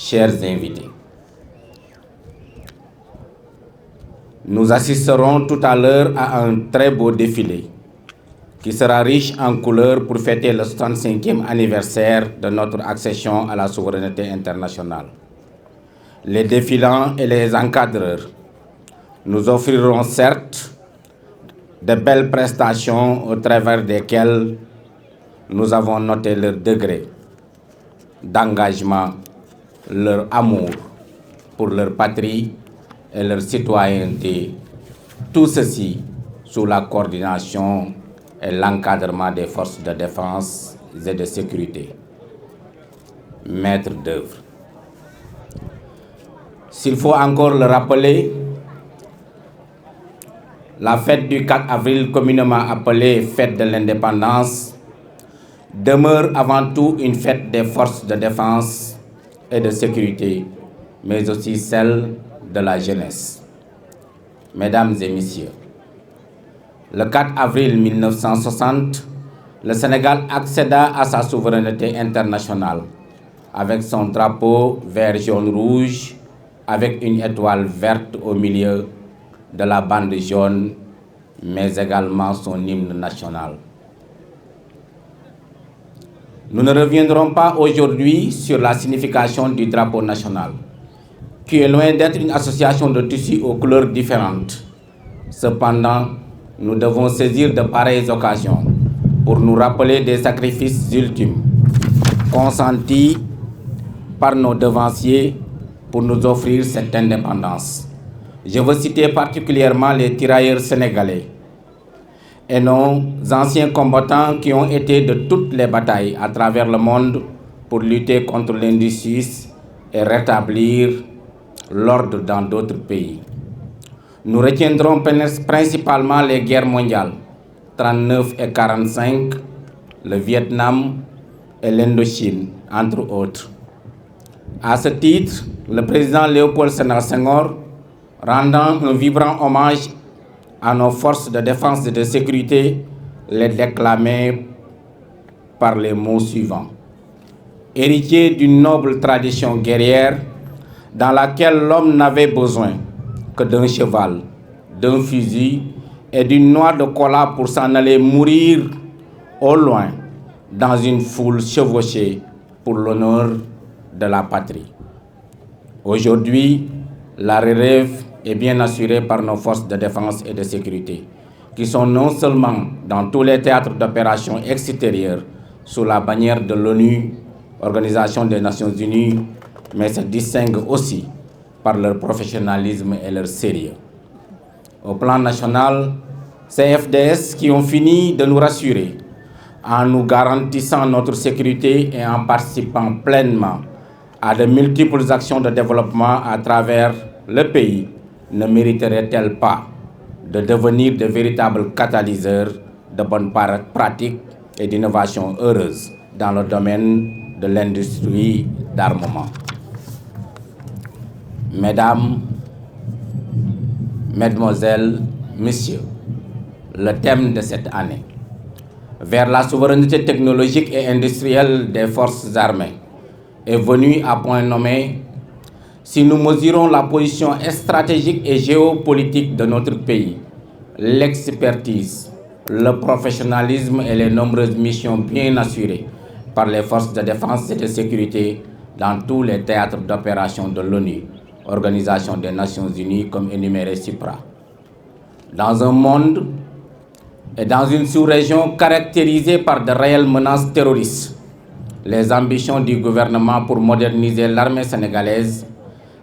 chers invités, nous assisterons tout à l'heure à un très beau défilé qui sera riche en couleurs pour fêter le 65e anniversaire de notre accession à la souveraineté internationale. Les défilants et les encadreurs nous offriront certes de belles prestations au travers desquelles nous avons noté leur degré d'engagement, leur amour pour leur patrie et leur citoyenneté, tout ceci sous la coordination et l'encadrement des forces de défense et de sécurité. Maître d'œuvre. S'il faut encore le rappeler, la fête du 4 avril, communément appelée fête de l'indépendance, demeure avant tout une fête des forces de défense et de sécurité, mais aussi celle de la jeunesse. Mesdames et messieurs, le 4 avril 1960, le Sénégal accéda à sa souveraineté internationale avec son drapeau vert, jaune, rouge, avec une étoile verte au milieu de la bande jaune, mais également son hymne national. Nous ne reviendrons pas aujourd'hui sur la signification du drapeau national, qui est loin d'être une association de tissus aux couleurs différentes. Cependant, nous devons saisir de pareilles occasions pour nous rappeler des sacrifices ultimes consentis par nos devanciers pour nous offrir cette indépendance. Je veux citer particulièrement les tirailleurs sénégalais et nos anciens combattants qui ont été de toutes les batailles à travers le monde pour lutter contre l'injustice et rétablir l'ordre dans d'autres pays. Nous retiendrons principalement les guerres mondiales, 39 et 45, le Vietnam et l'Indochine, entre autres. À ce titre, le président Léopold Sédar Senghor, rendant un vibrant hommage à nos forces de défense et de sécurité, les déclamait par les mots suivants. Héritier d'une noble tradition guerrière dans laquelle l'homme n'avait besoin que d'un cheval, d'un fusil et d'une noix de cola pour s'en aller mourir au loin dans une foule chevauchée pour l'honneur de la patrie. Aujourd'hui, la relève est bien assurée par nos forces de défense et de sécurité, qui sont non seulement dans tous les théâtres d'opérations extérieures sous la bannière de l'ONU, Organisation des Nations Unies, mais se distinguent aussi par leur professionnalisme et leur sérieux. Au plan national, ces FDS qui ont fini de nous rassurer en nous garantissant notre sécurité et en participant pleinement à de multiples actions de développement à travers le pays, ne mériteraient-elles pas de devenir de véritables catalyseurs de bonnes pratiques et d'innovations heureuses dans le domaine de l'industrie d'armement? Mesdames, Mesdemoiselles, Messieurs, le thème de cette année, vers la souveraineté technologique et industrielle des forces armées, est venu à point nommé. Si nous mesurons la position stratégique et géopolitique de notre pays, l'expertise, le professionnalisme et les nombreuses missions bien assurées par les forces de défense et de sécurité dans tous les théâtres d'opération de l'ONU, Organisation des Nations Unies, comme énuméré ci-bas. Dans un monde et dans une sous-région caractérisée par de réelles menaces terroristes, les ambitions du gouvernement pour moderniser l'armée sénégalaise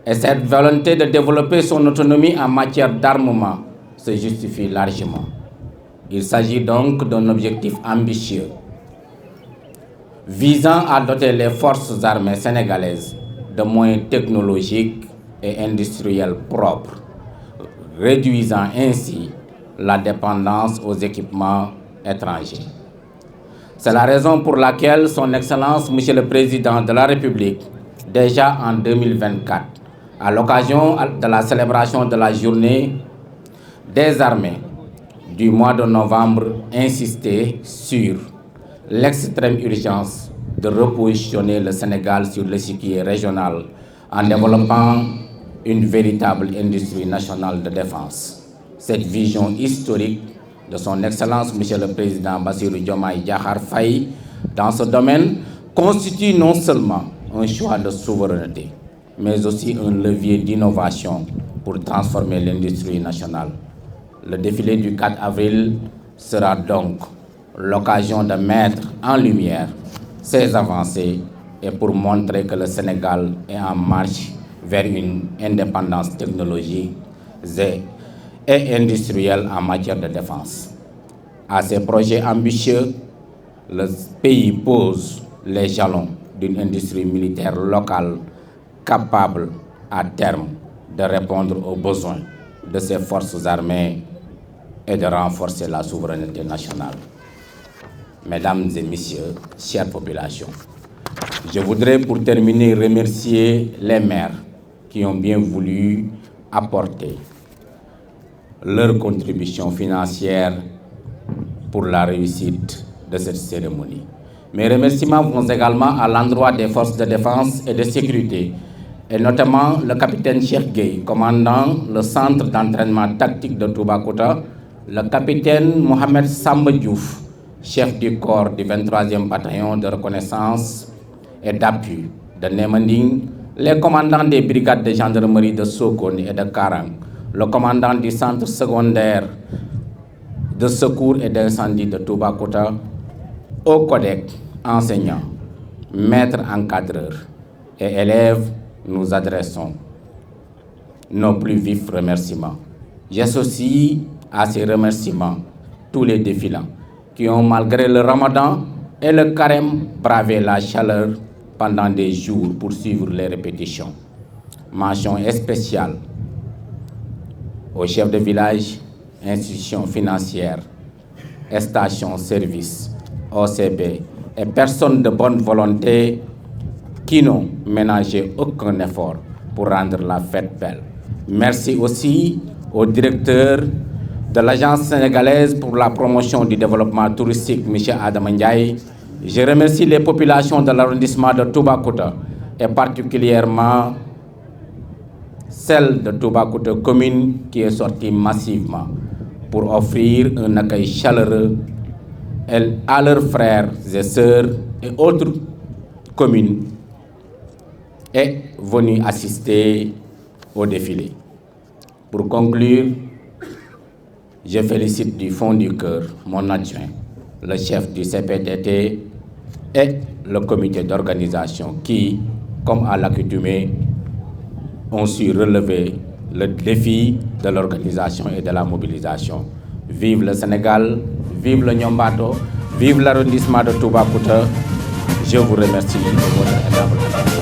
et cette volonté de développer son autonomie en matière d'armement se justifient largement. Il s'agit donc d'un objectif ambitieux visant à doter les forces armées sénégalaises de moyens technologiques et industriels propres, réduisant ainsi la dépendance aux équipements étrangers. C'est la raison pour laquelle son Excellence, Monsieur le Président de la République, déjà en 2024, à l'occasion de la célébration de la journée des armées du mois de novembre, insisté sur l'extrême urgence de repositionner le Sénégal sur l'échiquier régional en développant une véritable industrie nationale de défense. Cette vision historique de son Excellence, Monsieur le Président Bassirou Diomaye Diakhar Faye, dans ce domaine, constitue non seulement un choix de souveraineté, mais aussi un levier d'innovation pour transformer l'industrie nationale. Le défilé du 4 avril sera donc l'occasion de mettre en lumière ces avancées et pour montrer que le Sénégal est en marche vers une indépendance technologique et industrielle en matière de défense. À ces projets ambitieux, le pays pose les jalons d'une industrie militaire locale capable à terme de répondre aux besoins de ses forces armées et de renforcer la souveraineté nationale. Mesdames et messieurs, chères populations, je voudrais pour terminer remercier les maires qui ont bien voulu apporter leur contribution financière pour la réussite de cette cérémonie. Mes remerciements vont également à l'endroit des forces de défense et de sécurité, et notamment le capitaine Cheikh Gueye, commandant le centre d'entraînement tactique de Toubacouta, le capitaine Mohamed Samba Diouf, chef du corps du 23e bataillon de reconnaissance et d'appui de Némanding, les commandants des brigades de gendarmerie de Sokone et de Karang, le commandant du centre secondaire de secours et d'incendie de Toubacouta, aux collègues, enseignants, maîtres encadreurs et élèves, nous adressons nos plus vifs remerciements. J'associe à ces remerciements tous les défilants qui ont, malgré le ramadan et le carême, bravé la chaleur pendant des jours pour suivre les répétitions. Mention spéciale aux chefs de village, institutions financières, stations-service, OCB et personnes de bonne volonté qui n'ont ménagé aucun effort pour rendre la fête belle. Merci aussi au directeur de l'Agence sénégalaise pour la promotion du développement touristique, M. Adam Ndiaye. Je remercie les populations de l'arrondissement de Toubacouta et particulièrement celle de Toubacouta commune qui est sortie massivement pour offrir un accueil chaleureux à leurs frères et sœurs et autres communes et venus assister au défilé. Pour conclure, je félicite du fond du cœur mon adjoint, le chef du CPTT et le comité d'organisation qui, comme à l'accoutumée, ont su relever le défi de l'organisation et de la mobilisation. Vive le Sénégal, vive le Niombato, vive l'arrondissement de Toubacouta. Je vous remercie de votre aimable attention.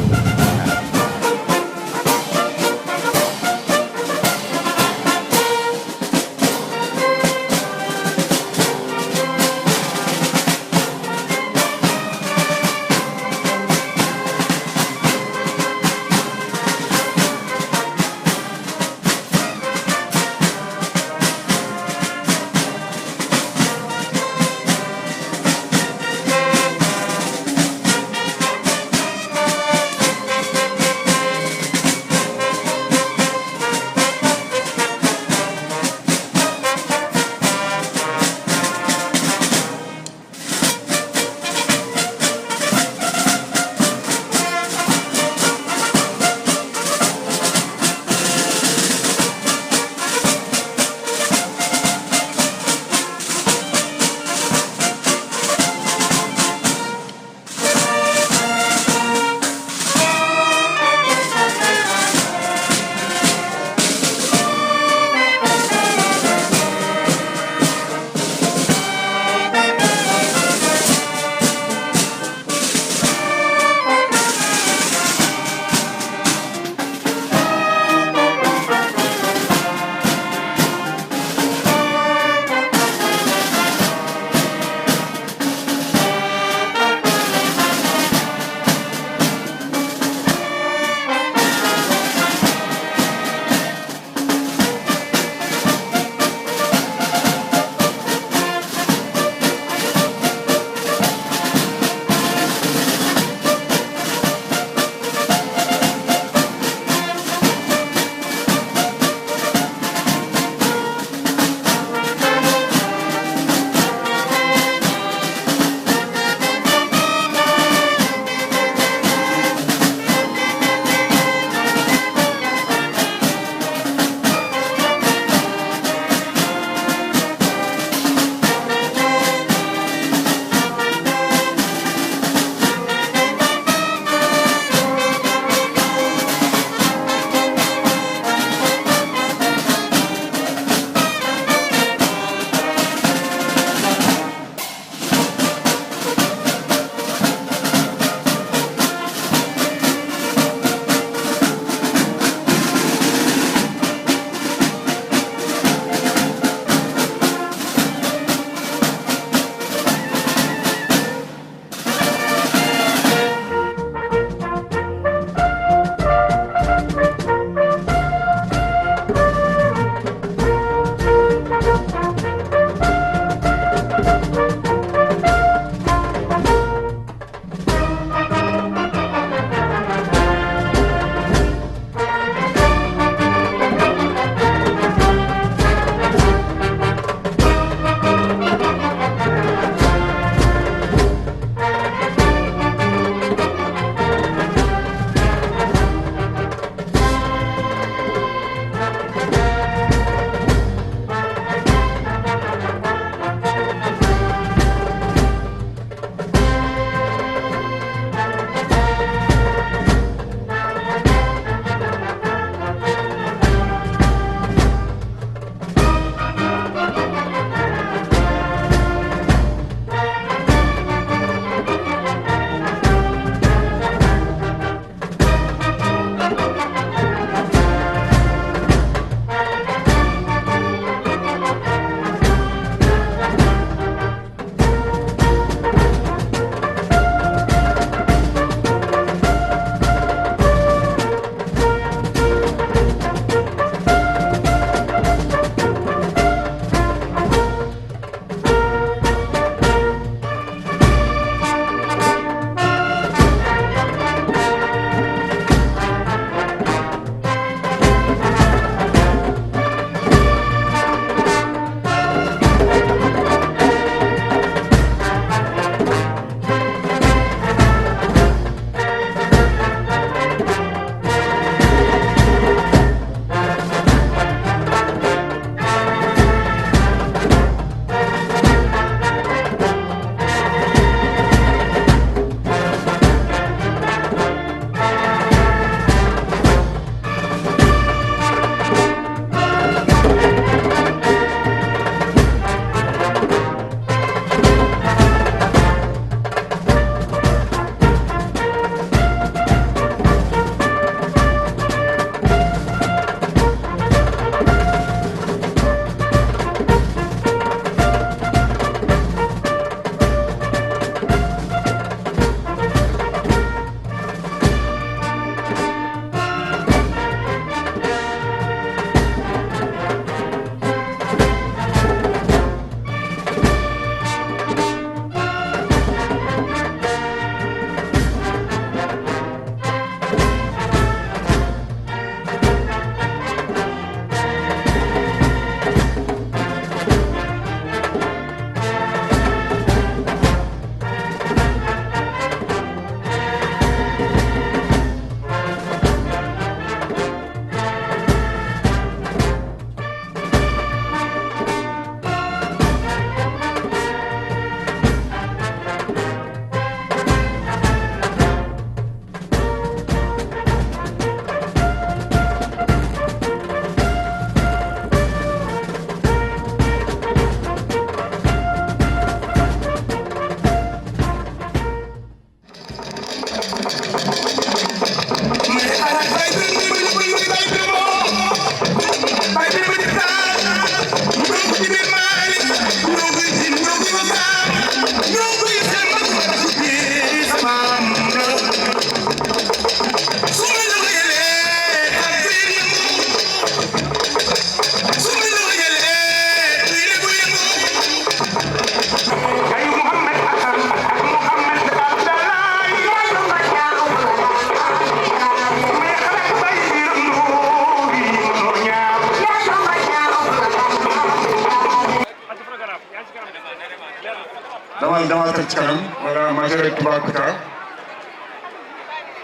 dama teg ci kanam wala majorité Toubacouta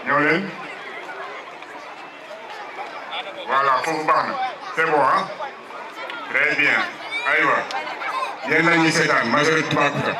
ñëw leen voilà foofu baax na c'est bon ah très bien aywa yéen la ñuy seetaan majorité Toubacouta.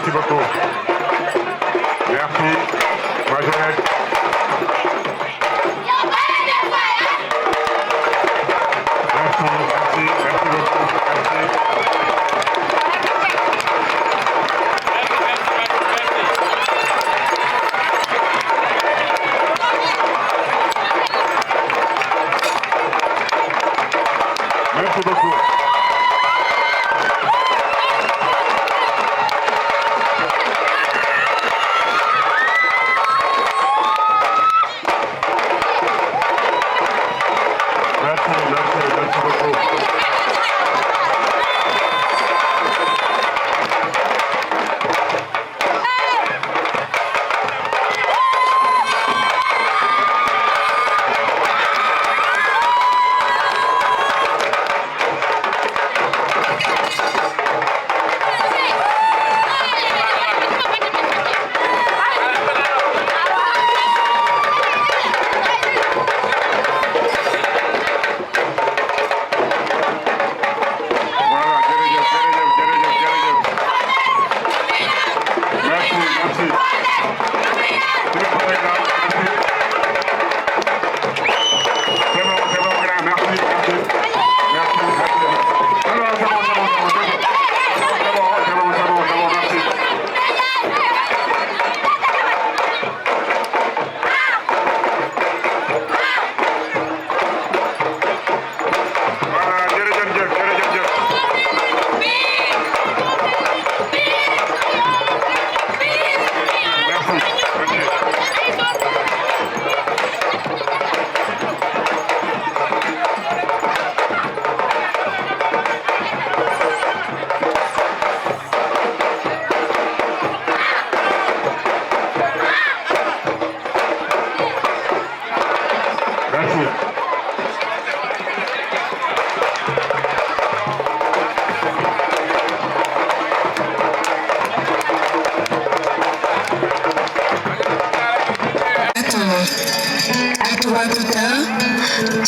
Merci beaucoup. Merci, Majorette. Merci beaucoup. Merci beaucoup.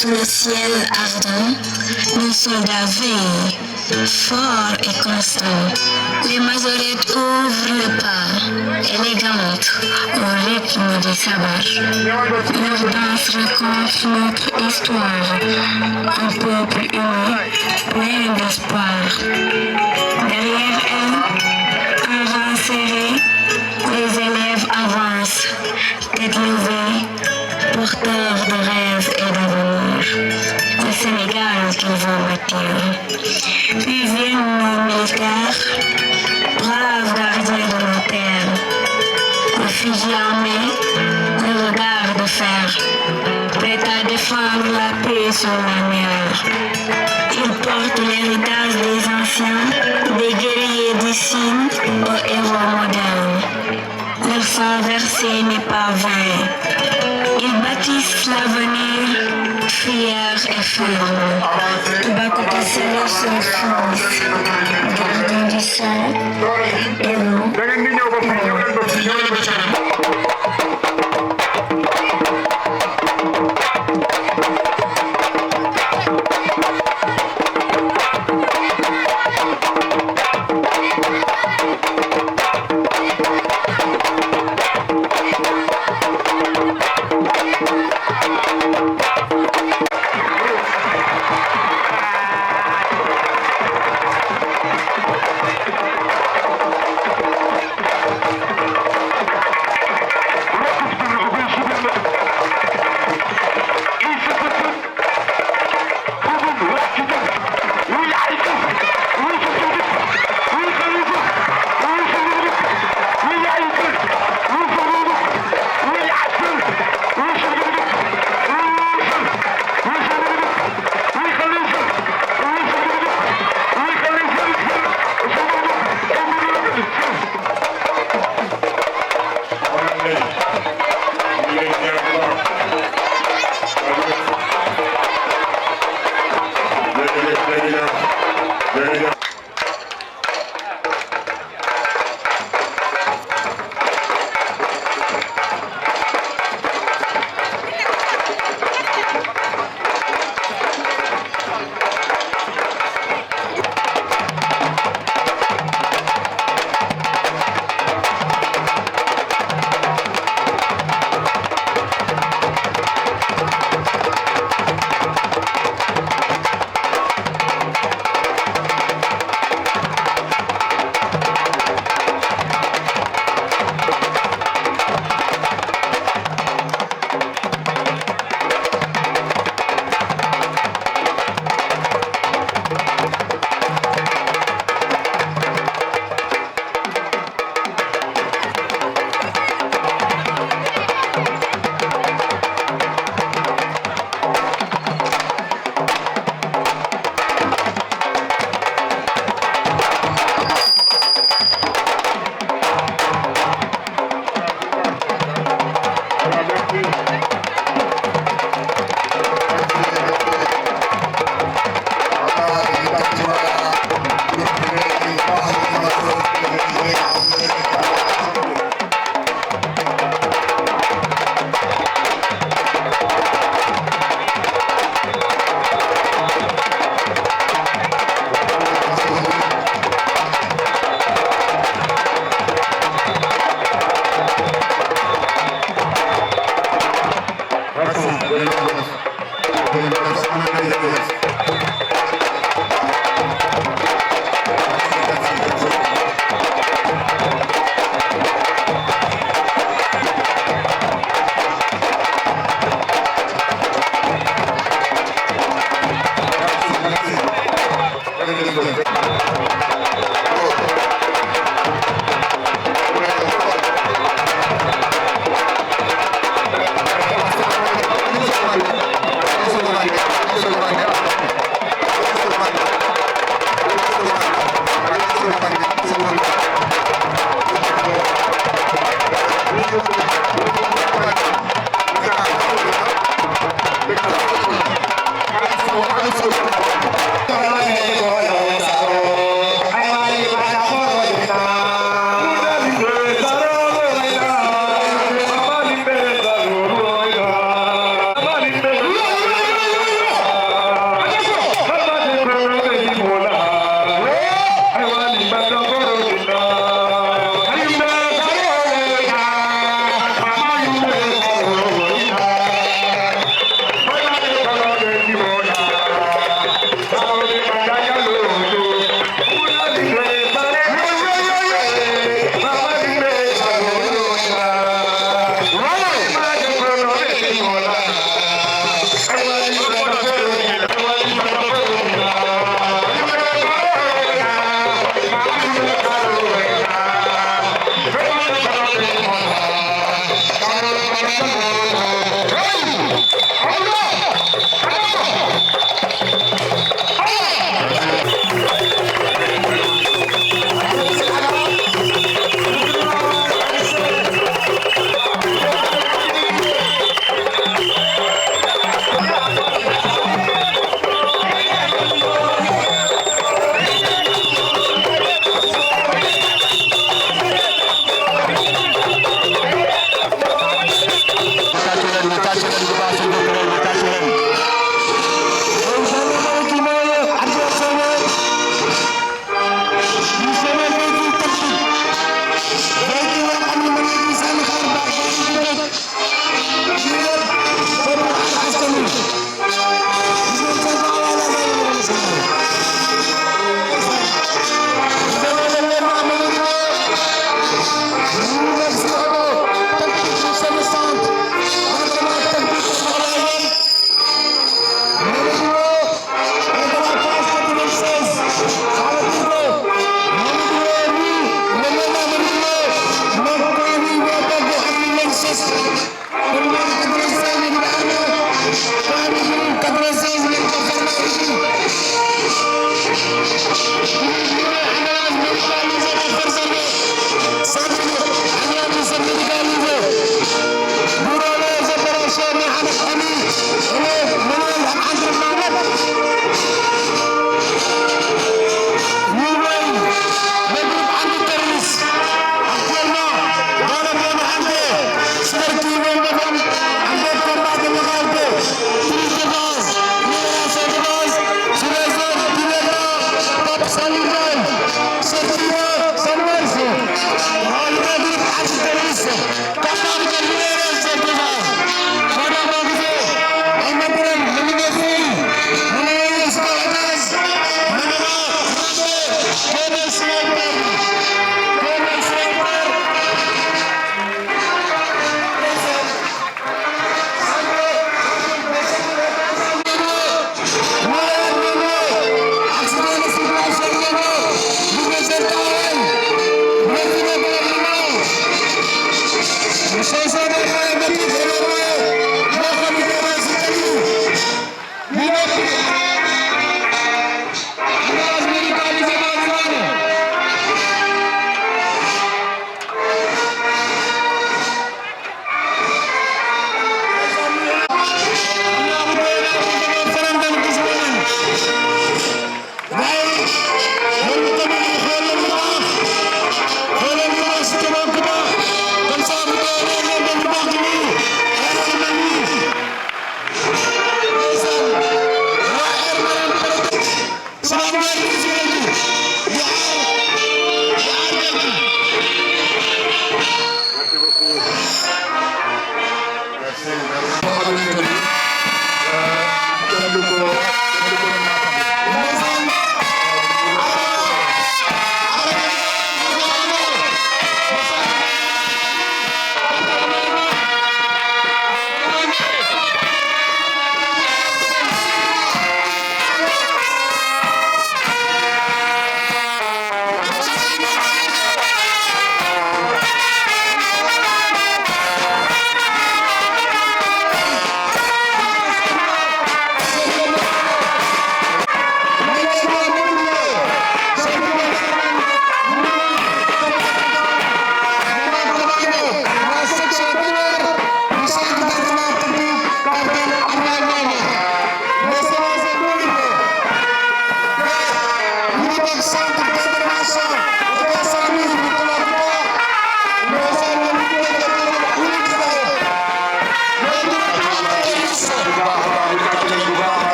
sous le ciel ardent, nos soldats veillent, forts et constants. Les mazorettes ouvrent le pas, élégantes, au rythme du sabbat. Leur danse raconte notre histoire, un peuple uni, plein d'espoir. Derrière elles, un rang serré, les élèves avancent, tête levée, porteurs de rêves et d'avenir. Le Sénégal qu'ils vont bâtir. Puis viennent nos militaires, braves gardiens de nos terres. Le fusil en main, le regard de fer, prêt à défendre la paix sur la mer. Ils portent l'héritage des anciens, des guerriers du Sine aux héros modernes. Leur sang versé n'est pas vain. Ils bâtissent l'avenir, fiers et fermes. Toubacouta Sélé son France, gardien du sang, héros.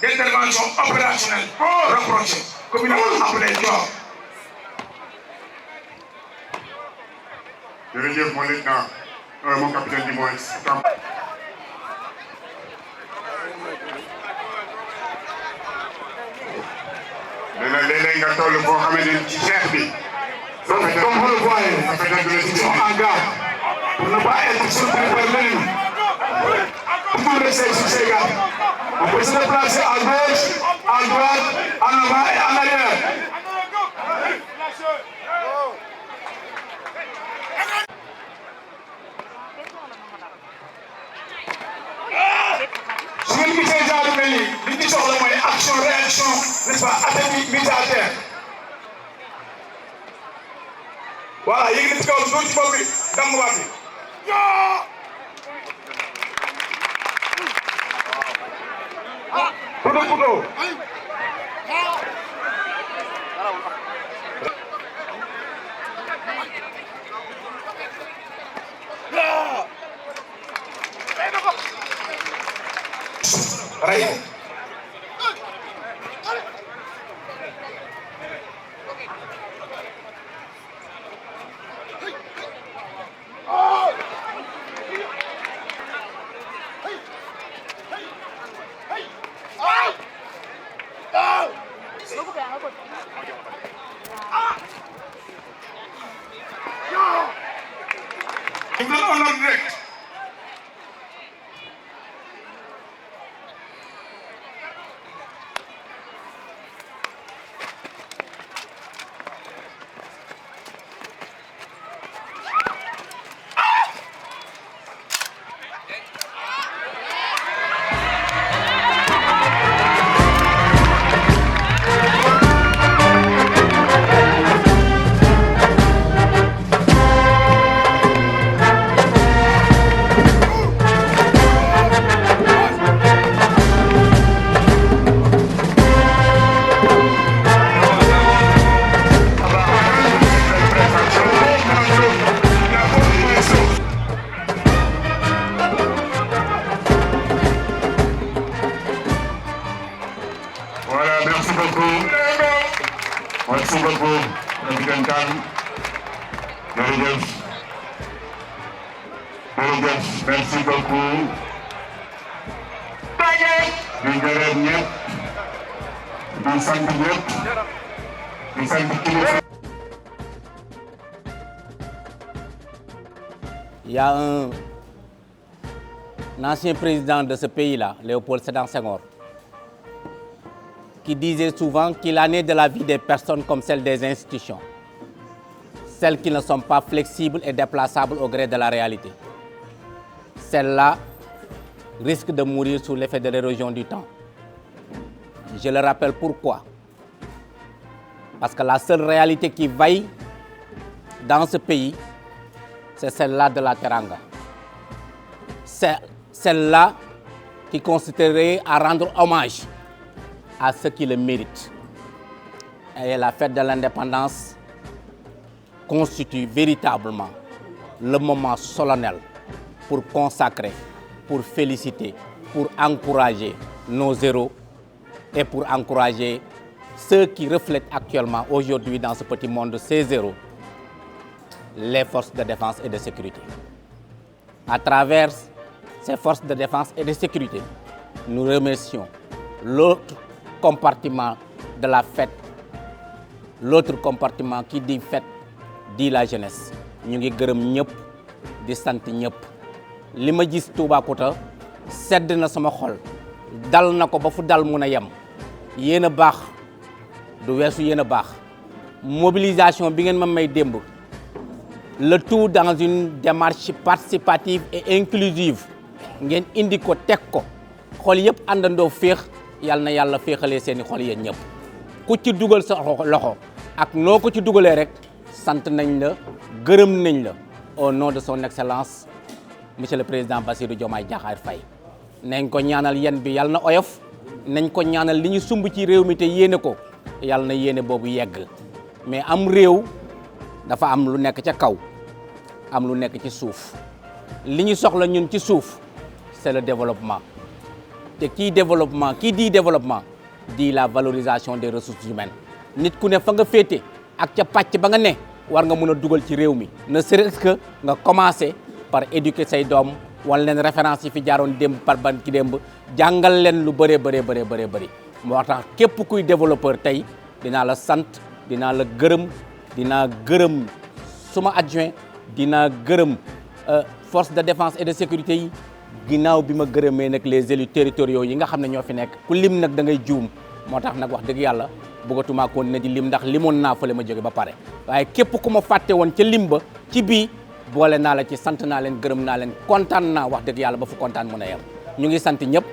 d'intervention opérationnelle rapprochée, communément appelée job. Jërëjëf mon lieutenant, mon capitaine du moins. léeg-léeg nga toll boo xamee ne ci xeex bi. donc comme vous le voyez, ils sont en garde pour ne pas être surpris par l'ennemi. Pour rester sur ces gardes. On peut se déplacer à gauche, à droite, en avant et en arrière. n'est-ce pas, attaque militaire. Voilà, il y a des choses qui sont dans mon avis. Poudou. Right. Merci beaucoup, Président Khan. Merci beaucoup. Di gërëm ñëpp, di sant ñëpp, di sant kilifa. Il y a un ancien président de ce pays-là, Léopold Sédar Senghor, qui disait souvent qu'il en est de la vie des personnes comme celle des institutions, celles qui ne sont pas flexibles et déplaçables au gré de la réalité. Celles-là risquent de mourir sous l'effet de l'érosion du temps. Je le rappelle pourquoi. Parce que la seule réalité qui vaille dans ce pays, c'est celle-là de la teranga. C'est celle-là qui consisterait à rendre hommage à ceux qui le méritent. Et la fête de l'indépendance constitue véritablement le moment solennel pour consacrer, pour féliciter, pour encourager nos héros et pour encourager ceux qui reflètent actuellement aujourd'hui dans ce petit monde de ces héros, les forces de défense et de sécurité. À travers ces forces de défense et de sécurité, nous remercions l'autre compartiment de la fête, l'autre compartiment qui dit fête, dit la jeunesse. Ñu ngi gërëm ñëpp di sant ñëpp. Li ma gis Toubacouta sedd na sama xol dal na ko ba fu dal mun a yem. Yéen a baax du weesu yéen a baax. Mobilisation bi ngeen ma may démb, le tout dans une démarche participative et inclusive ngeen indi ko teg ko xol yëpp àndandoo féex. Yàlla na yàlla féexalee seeni xol yéen ñëpp ku ci dugal sa loxo ak noo ko ci dugalee rek sant nañ la gërëm nañ la au nom de son excellence monsieur le président Bassirou Diomaye Diakhar Faye. nañ ko ñaanal yen bi yàlla na oyof nañ ko ñaanal li ñu sumb ci réew mi te yéene ko yàlla na yéene boobu yegg mais am réew dafa am lu nekk ca kaw am lu nekk ci suuf li ñu soxla ñun ci suuf c'est le développement. te kii développement kii di développement di la valorisation des ressources humaines nit ku ne fa nga féete ak ca pàcc ba nga ne war nga mën a dugal ci réew mi ne serait-ce que nga commencer par éduquer say doom wan leen référence yi fi jaaroon démb par ban ki démb jàngal leen lu bëree bëri moo tax képp kuy développeur tey dinaa la sant dinaa la gërëm dinaa gërëm suma adjoint dinaa gërëm force de défense et de sécurité yi ginnaaw bi ma gërëmee nag les élus territoriaux yi nga xam ne ñoo fi nekk ku lim nag da ngay juum moo tax nag wax dëgg yàlla bëggatuma ko ne di lim ndax limoon naa fële ma jóge ba pare waaye képp ku ma fàtte woon ca lim ba ci bii boole naa la ci sant naa leen gërëm naa leen kontaan naa wax dëgg yàlla ba fu kontaan mën a yem ñu ngi sant ñëpp